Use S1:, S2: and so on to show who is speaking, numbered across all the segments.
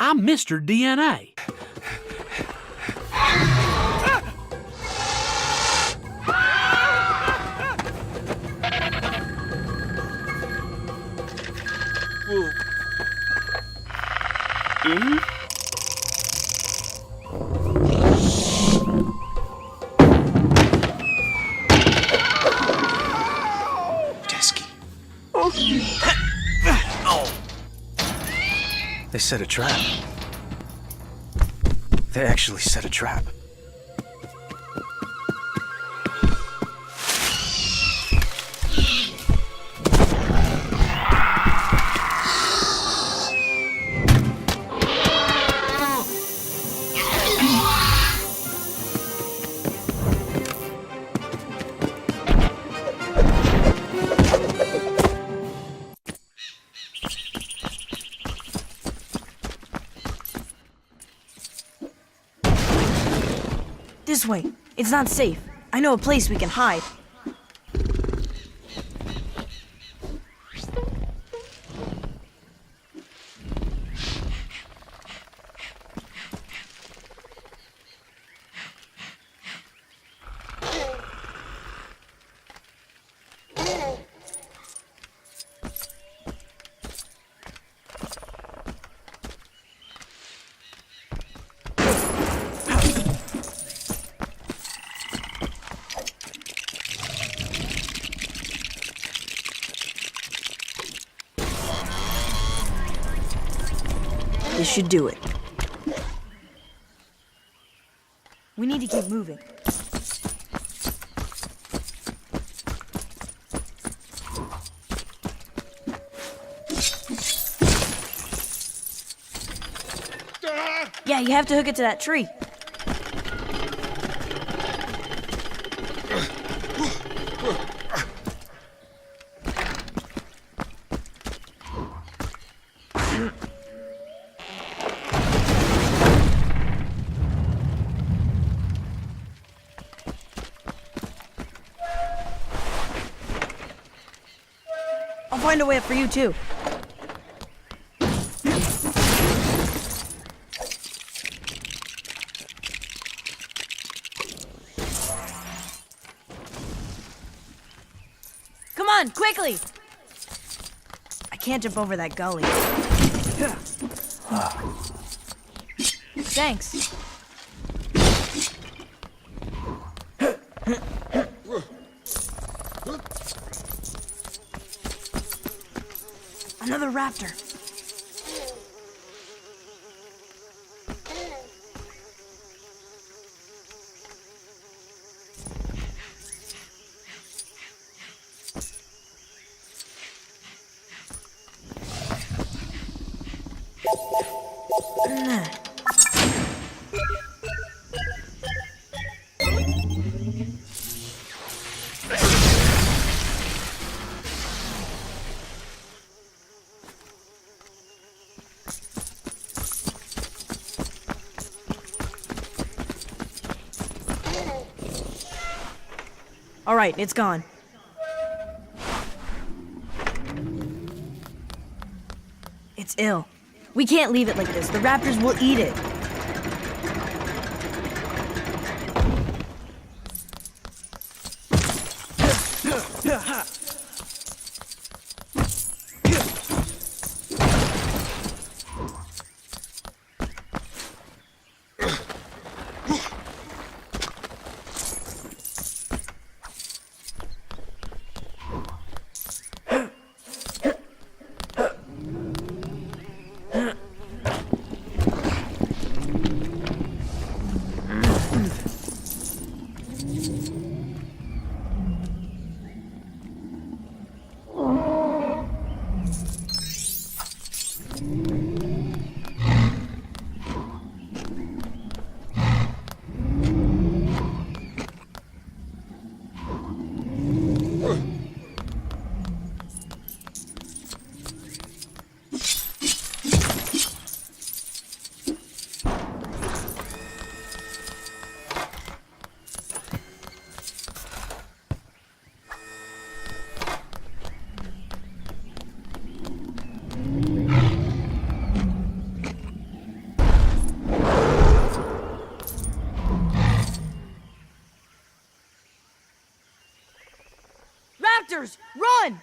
S1: I'm Mr. DNA.
S2: Desky. They set a trap. They actually set a trap.
S3: This way. It's not safe. I know a place we can hide. This should do it. We need to keep moving. Yeah, you have to hook it to that tree. I'll find a way up for you, too. Come on, quickly! I can't jump over that gully. Thanks. Another raptor. All right, it's gone. It's ill. We can't leave it like this. The raptors will eat it. Raptors, run!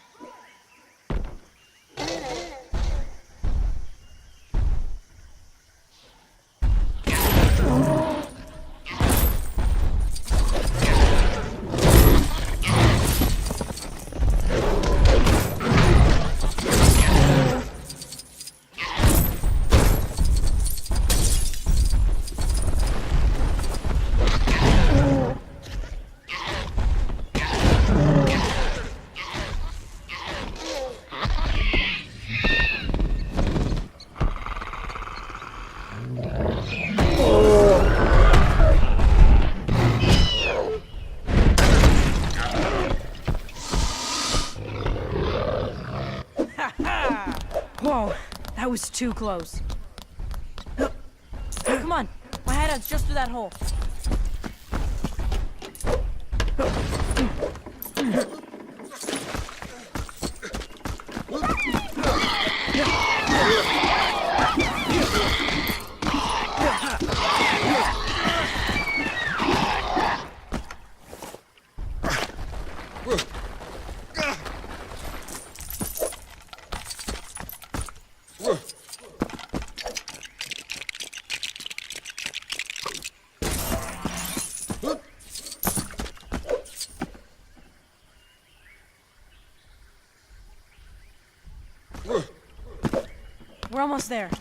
S3: Whoa, that was too close. Come on, my hideout's just through that hole. We're almost there.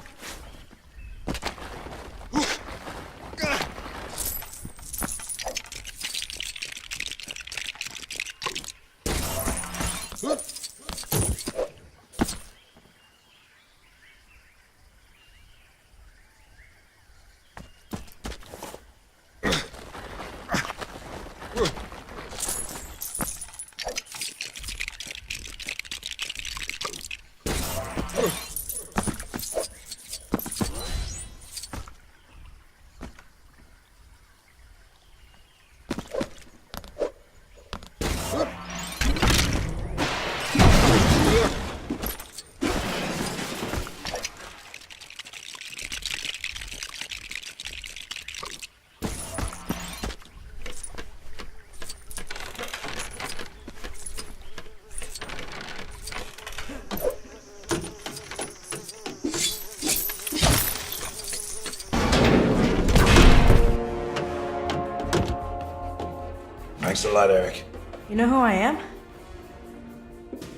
S4: Thanks a lot, Eric.
S3: You know who I am?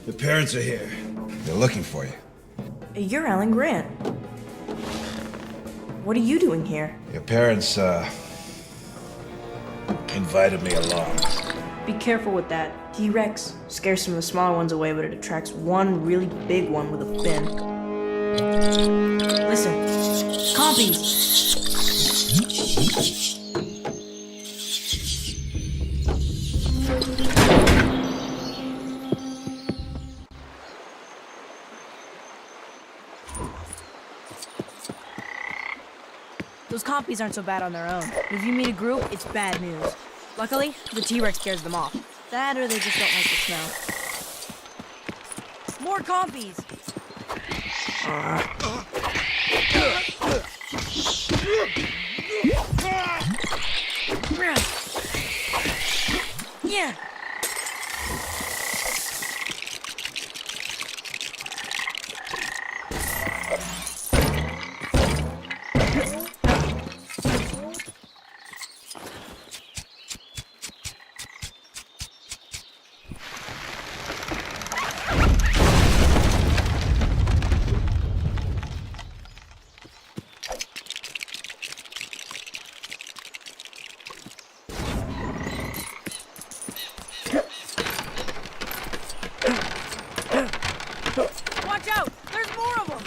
S4: The parents are here. They're looking for you.
S3: You're Alan Grant. What are you doing here?
S4: Your parents, invited me along.
S3: Be careful with that. T-Rex scares some of the smaller ones away, but it attracts one really big one with a fin. Listen. Compies! Those compies aren't so bad on their own. If you meet a group, it's bad news. Luckily, the T-Rex scares them off. That or they just don't like the smell. More compies! Yeah. Watch out! There's more of them!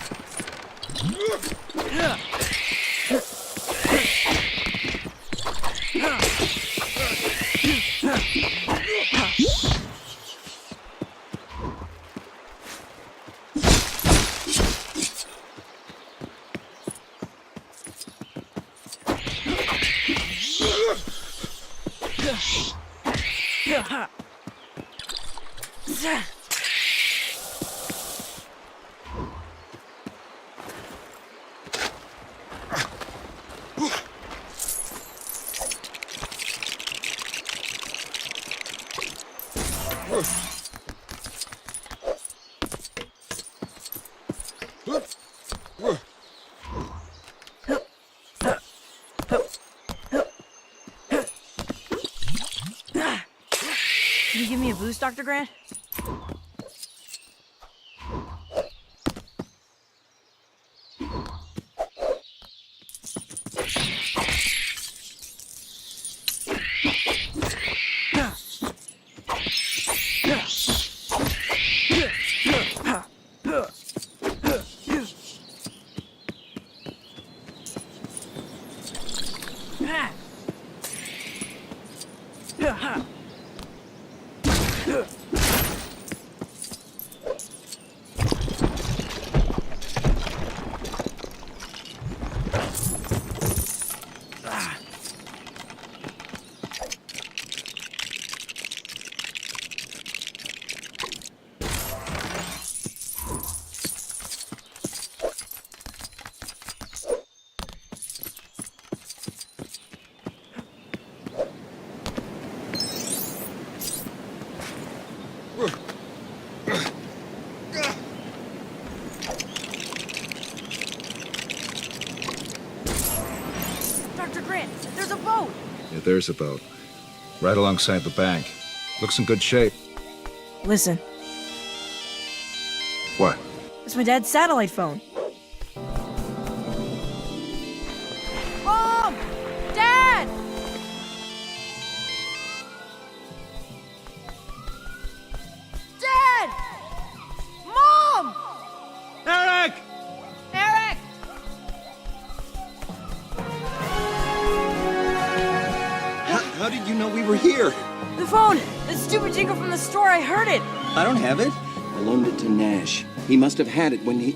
S3: Can you give me a boost, Dr. Grant? Dr. Grant, there's a boat!
S4: Yeah, there's a boat. Right alongside the bank. Looks in good shape.
S3: Listen,
S4: What?
S3: it's my dad's satellite phone. Mom! Dad! Dad! Mom!
S1: Eric!
S3: Eric!
S5: How did you know we were here?
S3: The phone! The stupid jingle from the store, I heard it!
S5: I don't have it. I loaned it to Nash. He must have had it when he...